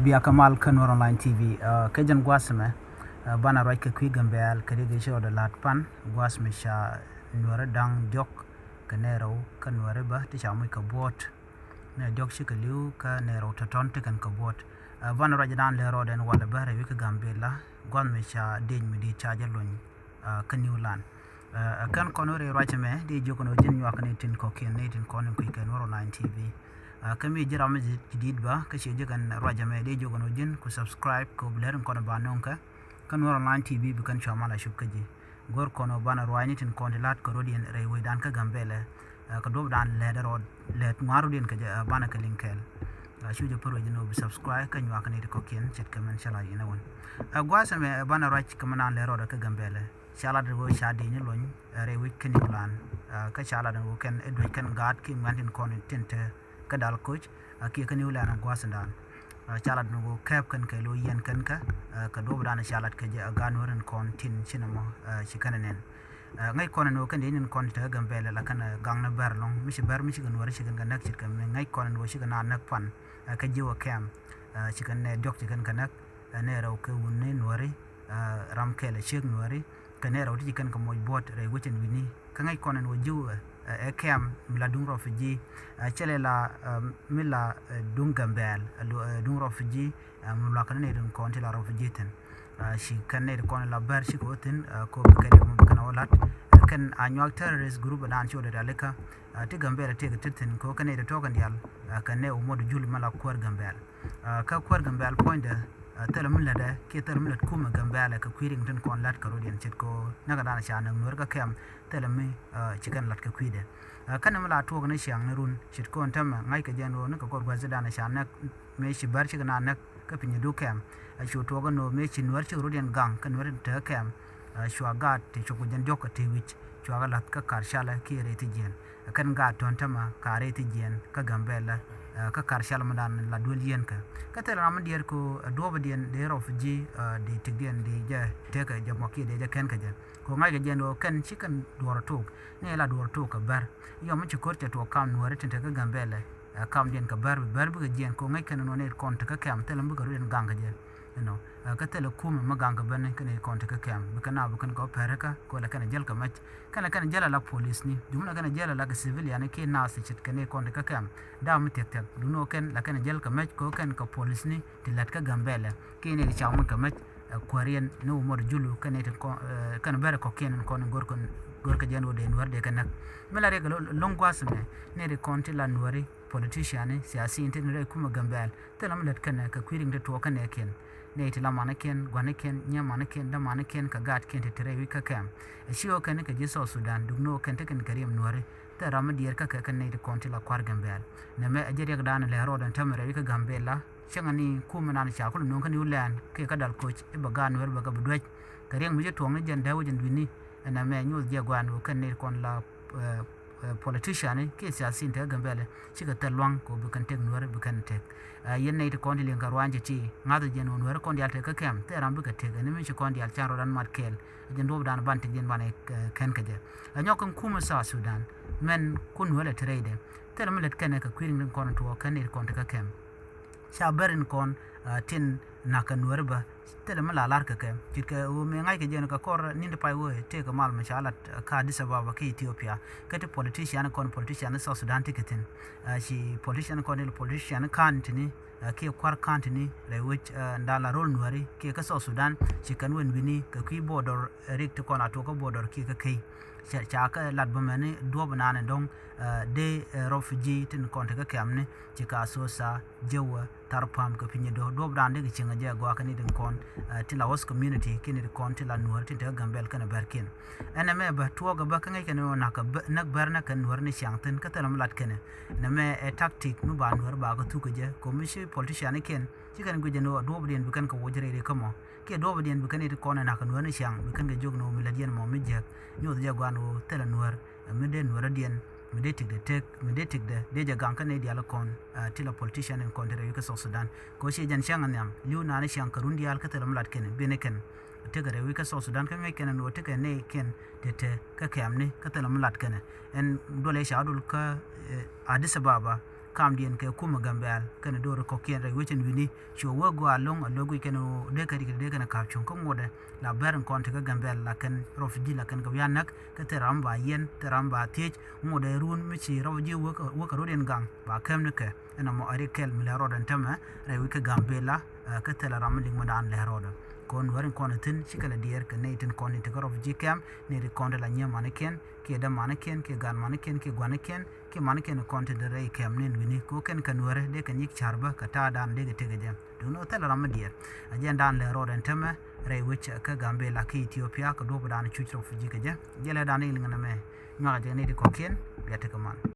Biya Kamal Kanwar Online TV. Kajan Guasme, Bana Roy Kwi Gambel, Kadigi Show the Lat Pan, Guasme Sha Nwara Dang Diok, Kanero, Kanwareba, Tishamu Kabot, Diok Shikaliu, Kanero Tatontic and Kabot. Bana Rajadan Lero and Wallabara, Wika Gambela, Guasme Sha, Ding Midi Chargerlun, Kanulan. Kan Conore Rachame, the Jokono Jin Yakanatin Cocaine, Natin Conan Quick and Online TV. Kami jiram jidid ba kashi jigan rajame de jogono jin ku subscribe ko blerin kono banonka kan wor online tv bi kan chamala shubkaji gor kono bana royni tin kondilat ko rodien rewe dan ka gambele ko dob dan leder od let maru den ka bana ka linkel shuje poro jino bi subscribe kan wakani ko ken chet kamen shala ina won gwasame bana rach kamanan lero da ka gambele shala de go shade ni lon rewe kenilan ka shala dan ken edwe kan gad ki mantin kono tinte kadal coach ki kan yula na gwasandan chalat no kep kan kay lo yen kan ka do bran chalat ka ganoren kon tin cinema chikananen ngai kon no kan din kon ta gambele la kan gangna berlong mi ber mi chigan war chigan kan nak chikan ngai kon no chigan nak pan ka jiwa kem chikan ne dok chikan kanak ne raw ka wonne nori ram kele chig nori kan ne raw chikan ka moj bot re wuchen wini kan ngai kon no jiwa kem mla dung refugee chele la mila dung gambel dung refugee mla kan ne dun konti la refugee ten shi kan ne kon la ber shi ko ten ko be mo kan walat kan annual terrorist group dan cho da leka ti gambel te ten ko kan ne to kan yal kan ne mo du jul mala kwar gambel ka kwar gambel point tele mun la da ke tele mun la kuma gambel ka kwiring ten kon lat ka rodien chet ko naga dana sha nan nur ka kem tele mi chikan lat ka kwide kana mala to gna shang na run chit ko tam ngai ka jeno na ka kor gwa zada na sha na me shi bar chi na na ka pinye do kem chu to ga no me chi nur chi rodien gang kan nur ta kem shwa ga te chu ko jen jok te wich chwa ga lat ka kar shala ki re ti jen kan ga ton tama ka re ti jen ka gambela ka kar shala madan la dol yen ka tele na man dier ko do ba dien de refugee de tigien de ja te ka ja mo ki de ja ken ka ja ko ngai ga jeno kan chikan dor tok ne la dor tok ka bar yo mun chi korte to kam nuare tinte ka gambele kam den ka bar bu jen ko ngai kan no ne kon ta ka kam tele bu ga ren ganga je no ka tele kuma maganga ban kan ne kon ta ka kam bu kana bu kan ko peraka ko la kana jel ka mach kana jela la police ni dumna kana jela la civilian ke na se chit kan ne kon ta ka kam da mu tek tek du no ken la kana jel ka mach ko kan ka police ni tilat ka gambele ke ne cha mun ka mach Korean no more julu kan bere ko ken kon gor ka jeno de nuar de kan mala re longwas me ne de konti la nuari politician siasi intin re kuma gambal telam let kan ka kwiring de to kan ken ne itila manaken gwanaken nya manaken da manaken ka gat ken te re wi ka kam shiyo kan ka jiso Sudan dugno kan te kan karim nuari te ramadier ka kan ne de konti la kwar gambal ne me ajeri ga dan le rodan tamre wi ka gambela changani kuma nan cha ko non kan yulan ke ka dal coach e bagan wer baga budwaj kareng muje tong ne jen dawo jen wini na me nyul je gwan kan ne kon la politician ke siasin te gambele chika talwang ko bu kan tek nuwer bu kan tek yen ne te kon di lenga rwanje ti ngado jen on wer kon di alte ka kem te ram bu ka tek ne mi chi kon di al charo dan mat kel jen do dan ban te jen bane kan ka je anyokon kuma sa Sudan men kun wala trade te ram let kan ka kwiring kon to kan ne kon ka kem shabarin kon tin nakan werba tele mala larka ke tika o me ngai ke jeno ka kor ninde pai wo te ka mal mashalat ka Addis Ababa ke Ethiopia ke te politician South Sudan tiketin shi politician kan tini ke kwar kan tini le which ndala rol nuari ke ka South Sudan shi kan wen bini ka ki border rict kon ato ko border ki ka kai cha ka lat bomane do banana dong de refugee tin kon ta ka kamne ci ka so sa jewa tarpam ka pinye do brande ga cinga je go ka ni den kon tila was community kini de kon tila nuar tin ta gambel kana barkin ana me ba to ga ba kan ngai kana na ka nak bar na kan nuar ni shangten ka talam lat kana na me tactic nu ba nuar ba ga tu ka je ko mi shi politician ken ci kan go je no do brien kan ka wojere re kamo ke do brien kan ni kon na kan nuar ni shang kan ga jog no miladian mo mi je nyo je gwanu tela nuar mi de nuar dien medetik de tek medetik de deja ganka ne diala kon tila politician en kontere yuka South Sudan ko shi jan shang anyam liu na ne shang karun dial ka tela mlat ken bene ken tegare yuka South Sudan ka ngai ken no teke ne ken tete ka kamne ka tela mlat ken en dole sha adul ka Addis Ababa kam dien ke kuma gambel kan do ko kien re wechen wini cho wo go along alogu ken de kan ka chung ko ngode la beren kon te gambel la kan refugee la kan go yanak ke teramba yen teramba tej ngode run mi chi refugee wo ko roden gang ba kam ne ke ena mo ari kel mi la rodan tama re wi ke gambela ke tela ramling madan le roda kon warin kon tin shikala dier ke ne tin kon te gorof jikam ne ri kon la nya maneken ke da maneken ke gan maneken ke gwaneken ke maneken kon te re kem ne wini ko ken kan ware de kan yik charba ka ta dan de te gejam do no tela ram dier ajen dan le rodan tama re wich ka gambe la ke Ethiopia ko do dan chuchro fuji ke je le dan ne ngana me ma je ne ko ken ya te kaman